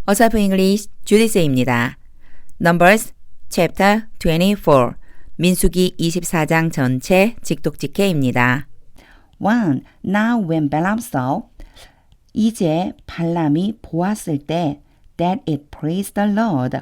어사프 잉글리시 주디스입니다. Numbers Chapter 24 민수기 24장 전체 직독직해입니다. 1. Now when Balaam saw 이제 발람이 보았을 때 that it pleased the Lord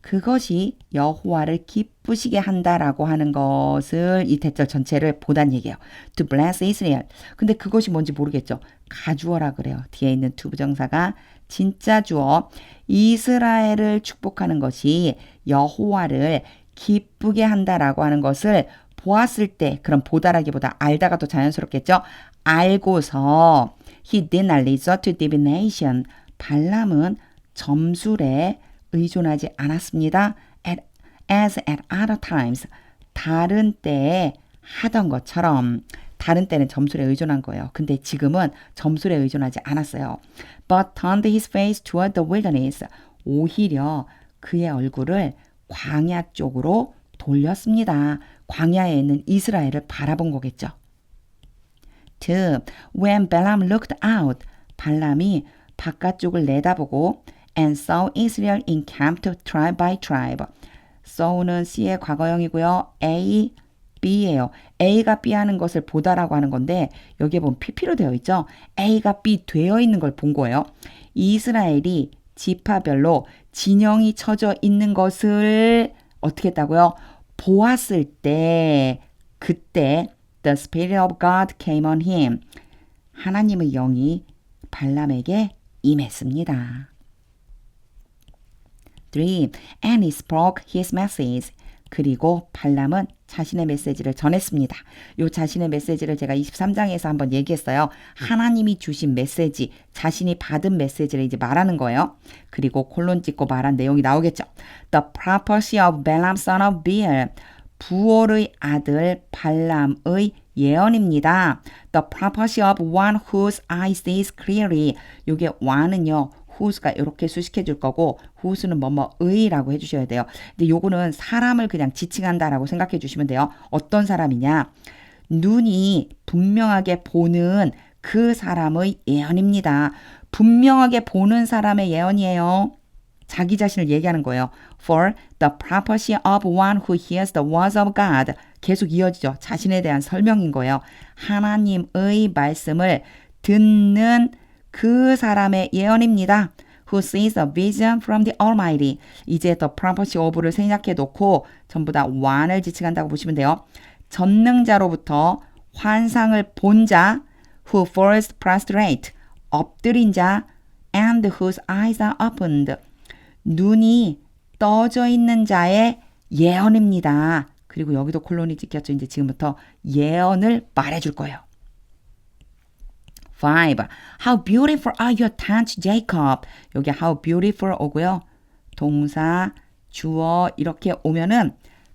그것이 여호와를 기쁘시게 한다라고 하는 것을 이 대절 전체를 보단 얘기예요. To bless Israel. 근데 그것이 뭔지 모르겠죠. 가주어라 그래요. 뒤에 있는 to 부정사가 진짜 주어 이스라엘을 축복하는 것이 여호와를 기쁘게 한다라고 하는 것을 보았을 때 그럼 보다라기보다 알다가 더 자연스럽겠죠. 알고서 he did not resort to divination. 발람은 점술에 의존하지 않았습니다. As at other times. 다른 때에 하던 것처럼 다른 때는 점술에 의존한 거예요. 근데 지금은 점술에 의존하지 않았어요. But turned his face toward the wilderness. 오히려 그의 얼굴을 광야 쪽으로 돌렸습니다. 광야에 있는 이스라엘을 바라본 거겠죠. 2. When Balaam looked out, 발람이 바깥쪽을 내다보고 and saw Israel encamped tribe by tribe. saw는 C의 과거형이고요. A, B예요. A가 B 하는 것을 보다라고 하는 건데 여기에 보면 PP로 되어 있죠. A가 B 되어 있는 걸 본 거예요. 이스라엘이 지파별로 진영이 쳐져 있는 것을 어떻게 했다고요? 보았을 때 그때 The Spirit of God came on him. 하나님의 영이 발람에게 임했습니다. 3. And he spoke his message. 그리고 발람은 자신의 메시지를 전했습니다. 요 자신의 메시지를 제가 23장에서 한번 얘기했어요. 하나님이 주신 메시지, 자신이 받은 메시지를 이제 말하는 거예요. 그리고 콜론 찍고 말한 내용이 나오겠죠. The prophecy of Balaam son of Beor. 부올의 아들 발람의 예언입니다. The prophecy of one whose eye sees clearly. 요게 one은요. whose가 이렇게 수식해 줄 거고 whose는 뭐뭐의라고 해주셔야 돼요. 근데 요거는 사람을 그냥 지칭한다라고 생각해 주시면 돼요. 어떤 사람이냐? 눈이 분명하게 보는 그 사람의 예언입니다. 분명하게 보는 사람의 예언이에요. 자기 자신을 얘기하는 거예요. For the prophecy of one who hears the words of God. 계속 이어지죠. 자신에 대한 설명인 거예요. 하나님의 말씀을 듣는 그 사람의 예언입니다. Who sees a vision from the Almighty. 이제 the prophecy of를 생략해 놓고 전부 다 one을 지칭한다고 보시면 돼요. 전능자로부터 환상을 본 자, who first prostrate, 엎드린 자, and whose eyes are opened. 눈이 떠져 있는 자의 예언입니다. 그리고 여기도 콜론이 찍혔죠. 이제 지금부터 예언을 말해줄 거예요. 5. How beautiful are your tents, Jacob. 여기 how beautiful 오고요. 동사, 주어 이렇게 오면은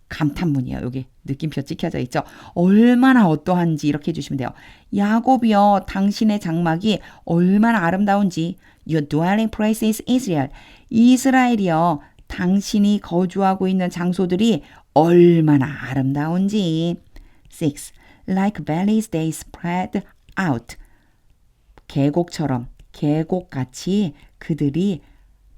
감탄문이에요. 여기 느낌표 찍혀져 있죠. 얼마나 어떠한지 이렇게 해주시면 돼요. 야곱이여 당신의 장막이 얼마나 아름다운지. Your dwelling place is Israel. 이스라엘이여 당신이 거주하고 있는 장소들이 얼마나 아름다운지. 6. Like valleys they spread out. 계곡처럼 계곡같이 그들이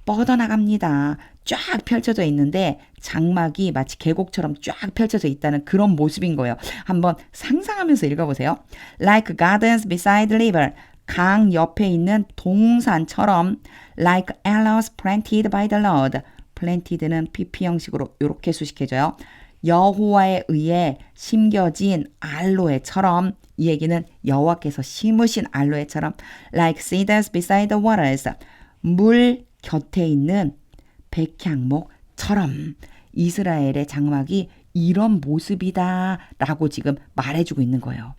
뻗어나갑니다. 쫙 펼쳐져 있는데 장막이 마치 계곡처럼 쫙 펼쳐져 있다는 그런 모습인 거예요. 한번 상상하면서 읽어보세요. Like gardens beside river. 강 옆에 있는 동산처럼 like aloes planted by the Lord. planted는 PP 형식으로 이렇게 수식해줘요. 여호와에 의해 심겨진 알로에처럼 이 얘기는 여호와께서 심으신 알로에처럼 like cedars beside the waters 물 곁에 있는 백향목처럼 이스라엘의 장막이 이런 모습이다 라고 지금 말해주고 있는 거예요.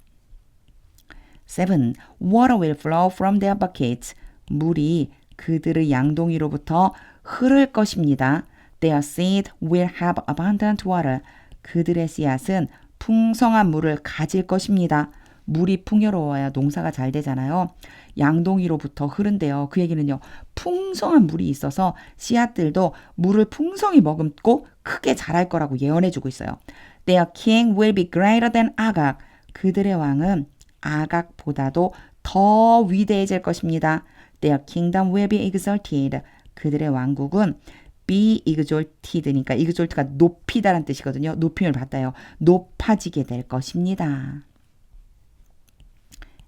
7. Water will flow from their buckets. 물이 그들의 양동이로부터 흐를 것입니다. Their seed will have abundant water. 그들의 씨앗은 풍성한 물을 가질 것입니다. 물이 풍요로워야 농사가 잘 되잖아요. 양동이로부터 흐른대요. 그 얘기는요. 풍성한 물이 있어서 씨앗들도 물을 풍성히 머금고 크게 자랄 거라고 예언해주고 있어요. Their king will be greater than Agag. 그들의 왕은 아각보다도 더 위대해질 것입니다. Their kingdom will be exalted. 그들의 왕국은 be exalted니까 exalt가 높이다라는 뜻이거든요. 높임을 받아요. 높아지게 될 것입니다.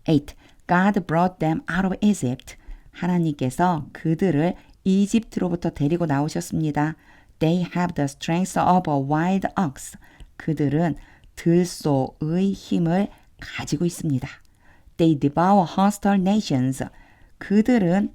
8. God brought them out of Egypt. 하나님께서 그들을 이집트로부터 데리고 나오셨습니다. They have the strength of a wild ox. 그들은 들소의 힘을 가지고 있습니다. They devour hostile nations. 그들은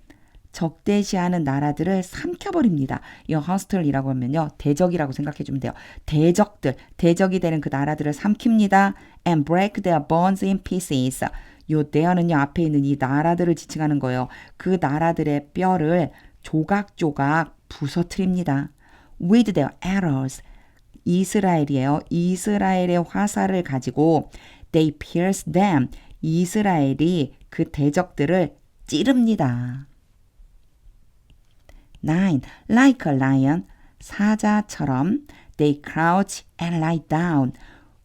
적대시하는 나라들을 삼켜버립니다. 이 hostile이라고 하면요. 대적이라고 생각해주면 돼요. 대적이 되는 그 나라들을 삼킵니다. And break their bones in pieces. 요 there는요. 앞에 있는 이 나라들을 지칭하는 거예요. 그 나라들의 뼈를 조각조각 부서뜨립니다. With their arrows. 이스라엘이에요. 이스라엘의 화살을 가지고 they pierce them. 이스라엘이 그 대적들을 찌릅니다. 9. Like a lion. 사자처럼 they crouch and lie down.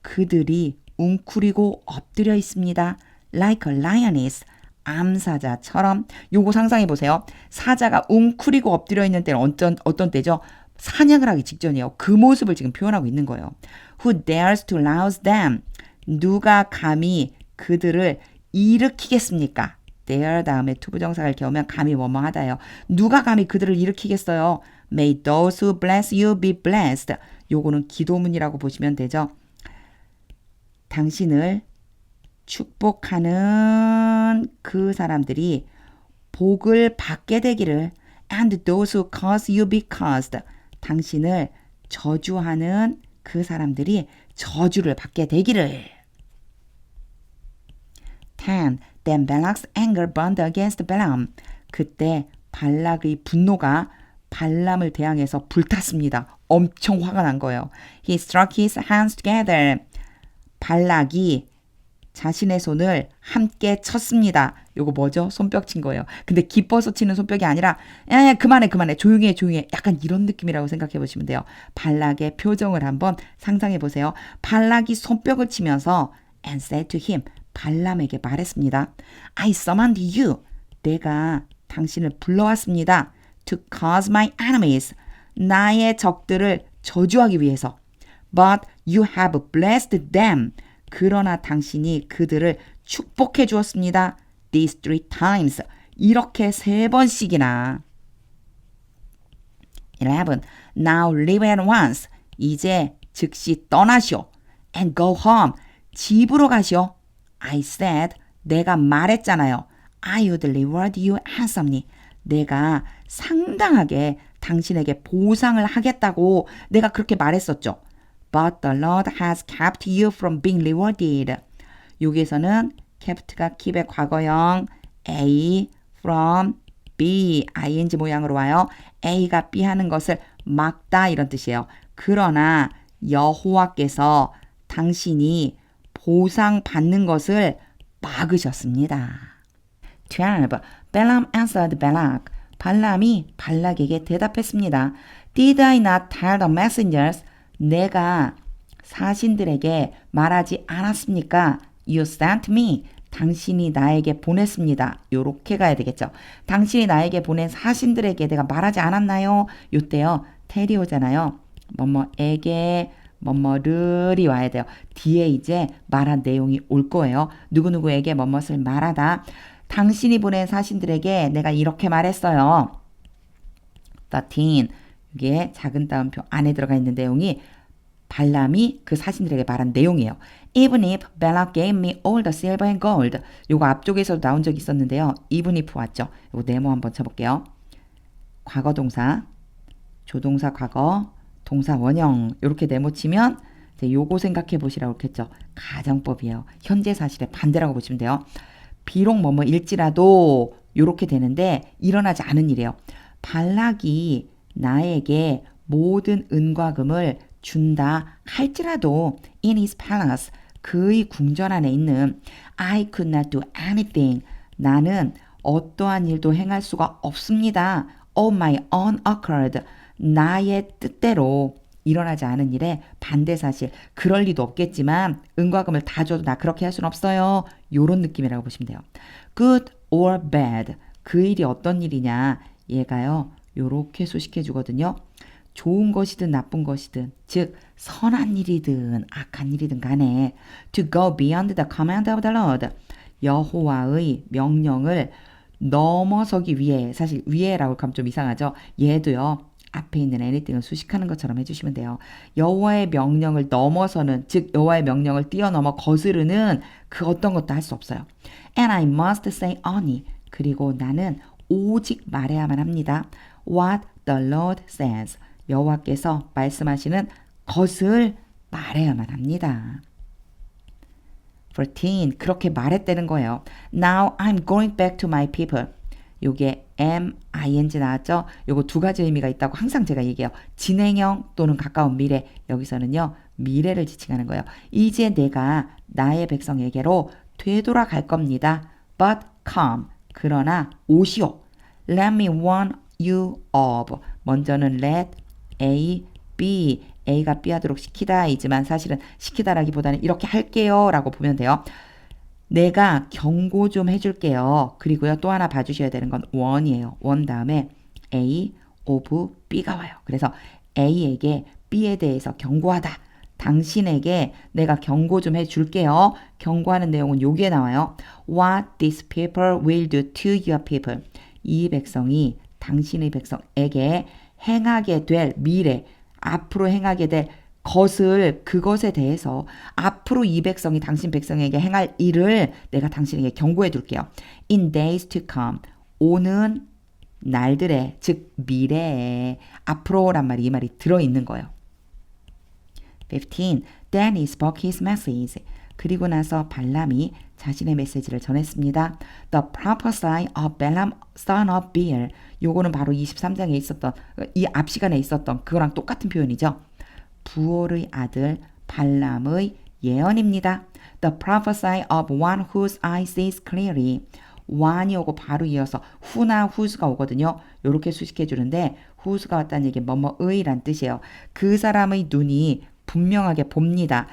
그들이 웅크리고 엎드려 있습니다. Like a lioness. 암사자처럼. 요거 상상해 보세요. 사자가 웅크리고 엎드려 있는 때는 어떤 때죠? 사냥을 하기 직전이에요. 그 모습을 지금 표현하고 있는 거예요. Who dares to rouse them? 누가 감히 그들을 일으키겠습니까? dare 다음에 투부정사를 겨우면 감히 뭐뭐 하다요. 누가 감히 그들을 일으키겠어요? May those who bless you be blessed. 요거는 기도문이라고 보시면 되죠. 당신을 축복하는 그 사람들이 복을 받게 되기를. And those who curse you be cursed. 당신을 저주하는 그 사람들이 저주를 받게 되기를. 10. Then Balak's anger burned against Balaam. 그때 발락의 분노가 발람을 대항해서 불탔습니다. 엄청 화가 난 거예요. He struck his hands together. 발락이 자신의 손을 함께 쳤습니다. 요거 뭐죠? 손뼉 친 거예요. 근데 기뻐서 치는 손뼉이 아니라 야, 그만해 조용히 해. 약간 이런 느낌이라고 생각해 보시면 돼요. 발락의 표정을 한번 상상해 보세요. 발락이 손뼉을 치면서 and said to him. 발람에게 말했습니다. I summoned you. 내가 당신을 불러왔습니다. To cause my enemies. 나의 적들을 저주하기 위해서. But you have blessed them. 그러나 당신이 그들을 축복해 주었습니다. These 3 times. 이렇게 3번씩이나. 11. Now leave at once. 이제 즉시 떠나시오. And go home. 집으로 가시오. I said. 내가 말했잖아요. I would reward you handsomely. 내가 상당하게 당신에게 보상을 하겠다고 내가 그렇게 말했었죠. But the Lord has kept you from being rewarded. 여기에서는 kept가 keep의 과거형 A from B, ing 모양으로 와요. A가 B 하는 것을 막다 이런 뜻이에요. 그러나 여호와께서 당신이 보상받는 것을 막으셨습니다. 12. Balaam answered Balak. 발람이 발락에게 대답했습니다. Did I not tell the messengers? 내가 사신들에게 말하지 않았습니까? You sent me. 당신이 나에게 보냈습니다. 요렇게 가야 되겠죠. 당신이 나에게 보낸 사신들에게 내가 말하지 않았나요? 요때요. 텔이 오잖아요. 뭐뭐에게 뭐뭐를이 와야 돼요. 뒤에 이제 말한 내용이 올 거예요. 누구누구에게 뭐뭇을 말하다. 당신이 보낸 사신들에게 내가 이렇게 말했어요. 13. 이게 작은 따옴표 안에 들어가 있는 내용이 발람이 그 사신들에게 말한 내용이에요. Even if Balak gave me all the silver and gold. 요거 앞쪽에서도 나온 적이 있었는데요. even if 왔죠. 요거 네모 한번 쳐볼게요. 과거 동사, 조동사 과거, 동사 원형 이렇게 네모 치면 요거 생각해 보시라고 했겠죠. 가정법이에요. 현재 사실의 반대라고 보시면 돼요. 비록 뭐뭐일지라도 요렇게 되는데 일어나지 않은 일이에요. 발락이 나에게 모든 은과 금을 준다 할지라도 in his palace 그의 궁전 안에 있는 I could not do anything 나는 어떠한 일도 행할 수가 없습니다. of my own accord 나의 뜻대로 일어나지 않은 일에 반대 사실 그럴 리도 없겠지만 은과 금을 다 줘도 나 그렇게 할 수는 없어요. 요런 느낌이라고 보시면 돼요. good or bad 그 일이 어떤 일이냐 얘가요. 요렇게 수식해 주거든요. 좋은 것이든 나쁜 것이든 즉 선한 일이든 악한 일이든 간에 to go beyond the command of the Lord 여호와의 명령을 넘어서기 위해 사실 위해라고 하면 좀 이상하죠. 얘도요. 앞에 있는 anything을 수식하는 것처럼 해주시면 돼요. 여호와의 명령을 넘어서는 즉 여호와의 명령을 뛰어넘어 거스르는 그 어떤 것도 할 수 없어요. And I must say only 그리고 나는 오직 말해야만 합니다. What the Lord says 여호와께서 말씀하시는 것을 말해야만 합니다. 14. 그렇게 말했다는 거예요. Now I'm going back to my people. 요게 MING 나왔죠? 요거 두 가지 의미가 있다고 항상 제가 얘기해요. 진행형 또는 가까운 미래. 여기서는요. 미래를 지칭하는 거예요. 이제 내가 나의 백성에게로 되돌아갈 겁니다. But come. 그러나 오시오. Let me warn you of. 먼저는 let A, B. A가 B 하도록 시키다 이지만 사실은 시키다라기보다는 이렇게 할게요 라고 보면 돼요. 내가 경고 좀 해줄게요. 그리고요 또 하나 봐주셔야 되는 건 warn이에요. warn 다음에 A of B가 와요. 그래서 A에게 B에 대해서 경고하다. 당신에게 내가 경고 좀 해줄게요. 경고하는 내용은 여기에 나와요. What these people will do to your people. 이 백성이 당신의 백성에게 행하게 될 미래 앞으로 행하게 될 것을 그것에 대해서 앞으로 이 백성이 당신 백성에게 행할 일을 내가 당신에게 경고해 둘게요. In days to come. 오는 날들에 즉 미래에 앞으로란 말이 이 말이 들어있는 거예요. 15. Then he spoke his message. 그리고 나서 발람이 자신의 메시지를 전했습니다. The prophecy of Balaam son of Beor. 요거는 바로 23장에 있었던 이 앞 시간에 있었던 그거랑 똑같은 표현이죠. 부올의 아들 발람의 예언입니다. The prophecy of one whose eye sees clearly. one이 오고 바로 이어서 who나 whose가 오거든요. 요렇게 수식해 주는데 whose가 왔다는 얘기 뭐뭐의란 뜻이에요. 그 사람의 눈이 분명하게 봅니다.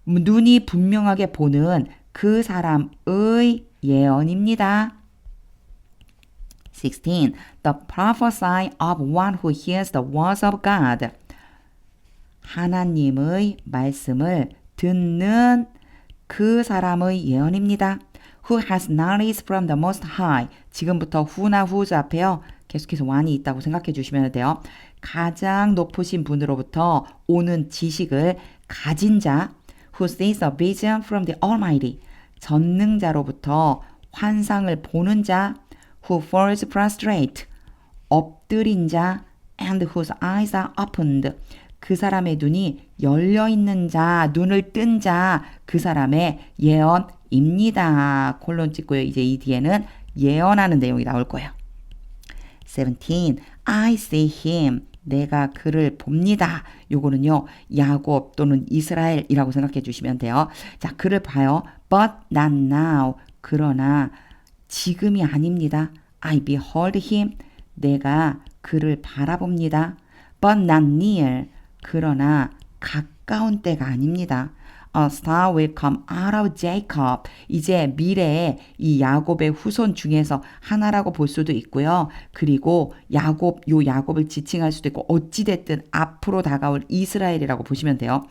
눈이 분명하게 보는 그 사람의 예언입니다. 16. The prophecy of one who hears the words of God. 하나님의 말씀을 듣는 그 사람의 예언입니다. Who has knowledge from the Most High. 지금부터 who나 whose 앞에요. 계속해서 one이 있다고 생각해 주시면 돼요. 가장 높으신 분으로부터 오는 지식을 가진 자. Who sees a vision from the Almighty. 전능자로부터 환상을 보는 자. Who falls prostrate. 엎드린 자. And whose eyes are opened. 그 사람의 눈이 열려있는 자, 눈을 뜬 자, 그 사람의 예언입니다. 콜론 찍고요. 이제 이 뒤에는 예언하는 내용이 나올 거예요. 17. I see him. 내가 그를 봅니다. 요거는요. 야곱 또는 이스라엘이라고 생각해 주시면 돼요. 자, 그를 봐요. But not now. 그러나 지금이 아닙니다. I behold him. 내가 그를 바라봅니다. But not near. 그러나 가까운 때가 아닙니다. A star will come out of Jacob. 이제 미래에 이 야곱의 후손 중에서 하나라고 볼 수도 있고요. 그리고 야곱을 지칭할 수도 있고 어찌됐든 앞으로 다가올 이스라엘이라고 보시면 돼요.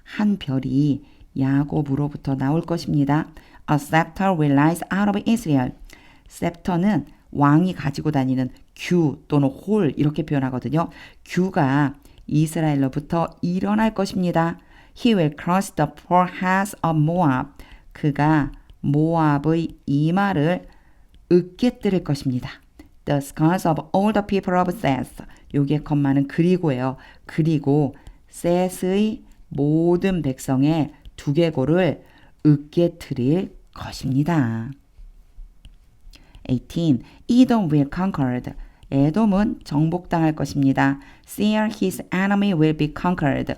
한 별이 야곱으로부터 나올 것입니다. A scepter will rise out of Israel. 셉터는 왕이 가지고 다니는 규 또는 홀 이렇게 표현하거든요. 규가 이스라엘로부터 일어날 것입니다. He will crush the foreheads of Moab. 그가 모압의 이마를 으깨뜨릴 것입니다. The skulls of all the people of Seth. 여기에 컴마는 그리고예요. 그리고 셋의 모든 백성의 두개골을 으깨뜨릴 것입니다. 18. Edom will conquered. 에돔은 정복당할 것입니다. Seir his enemy will be conquered.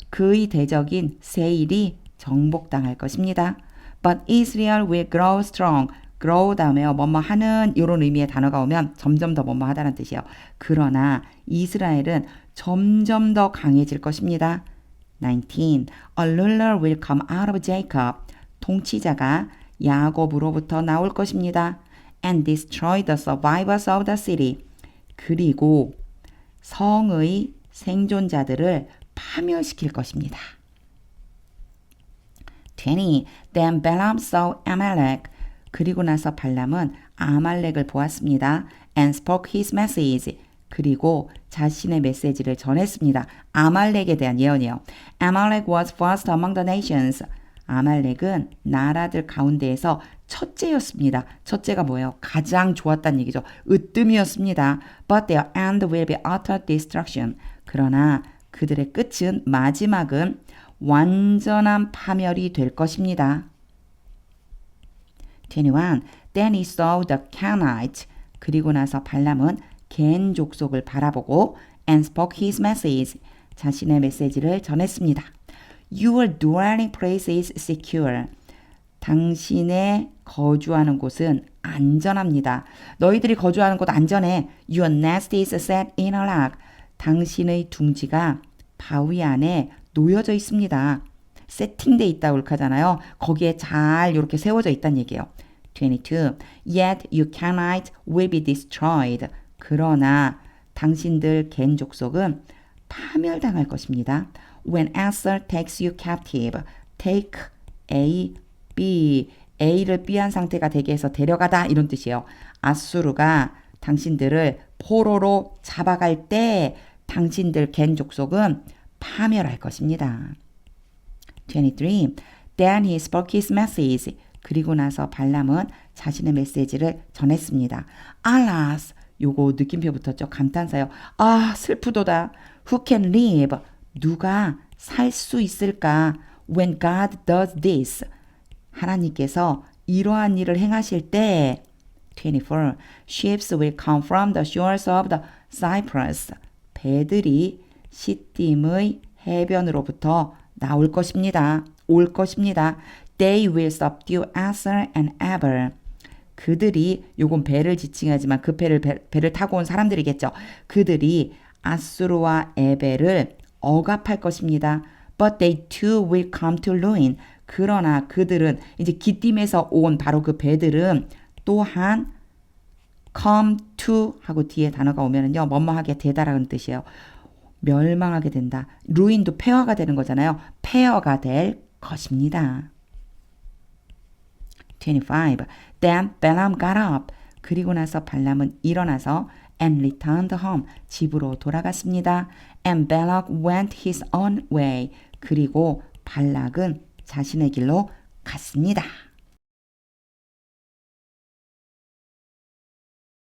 그의 대적인 세일이 정복당할 것입니다. But Israel will grow strong. grow 다음에요. 뭐뭐 하는 이런 의미의 단어가 오면 점점 더 뭐뭐 하다는 뜻이에요. 그러나 이스라엘은 점점 더 강해질 것입니다. 19. A ruler will come out of Jacob. 통치자가 야곱으로부터 나올 것입니다. And destroy the survivors of the city. 그리고 성의 생존자들을 파멸시킬 것입니다. 20. Then Balaam saw Amalek. 그리고 나서 발람은 아말렉을 보았습니다. And spoke his message. 그리고 자신의 메시지를 전했습니다. 아말렉에 대한 예언이요. Amalek was first among the nations. 아말렉은 나라들 가운데에서 첫째였습니다. 첫째가 뭐예요? 가장 좋았다는 얘기죠. 으뜸이었습니다. But their end will be utter destruction. 그러나 그들의 끝은, 마지막은 완전한 파멸이 될 것입니다. 21. Then he saw the Canaanites. 그리고 나서 발람은 겐 족속을 바라보고 and spoke his message. 자신의 메시지를 전했습니다. Your dwelling place is secure. 당신의 거주하는 곳은 안전합니다. 너희들이 거주하는 곳 안전해. Your nest is set in a rock. 당신의 둥지가 바위 안에 놓여져 있습니다. 세팅돼 있다 옳카잖아요. 거기에 잘 이렇게 세워져 있다는 얘기예요. 22. Yet you Canaanites will be destroyed. 그러나 당신들 겐 족속은 파멸당할 것입니다. When Asher takes you captive, take A, B, A를 B한 상태가 되게 해서 데려가다 이런 뜻이에요. 아수르가 당신들을 포로로 잡아갈 때 당신들 겐 족속은 파멸할 것입니다. 23. Then he spoke his message. 그리고 나서 발람은 자신의 메시지를 전했습니다. Alas, 요거 느낌표 붙었죠. 감탄사요. 아, 슬프도다. Who can live? 누가 살 수 있을까? When God does this. 하나님께서 이러한 일을 행하실 때 24. Ships will come from the shores of the Cyprus. 배들이 시딤의 해변으로부터 나올 것입니다. 올 것입니다. They will subdue Asher and Eber. 그들이, 요건 배를 지칭하지만 그 배를 타고 온 사람들이겠죠. 그들이 아수르와 에벨을 억압할 것입니다. But they too will come to ruin. 그러나 그들은, 이제 기띔에서 온 바로 그 배들은 또한 come to 하고 뒤에 단어가 오면은요, 뭐뭐하게 되다라는 뜻이에요. 멸망하게 된다. ruin도 폐허가 되는 거잖아요. 폐허가 될 것입니다. 25. Then Balaam got up. 그리고 나서 발람은 일어나서 and returned home. 집으로 돌아갔습니다. And Balak went his own way. 그리고 발락은 자신의 길로 갔습니다.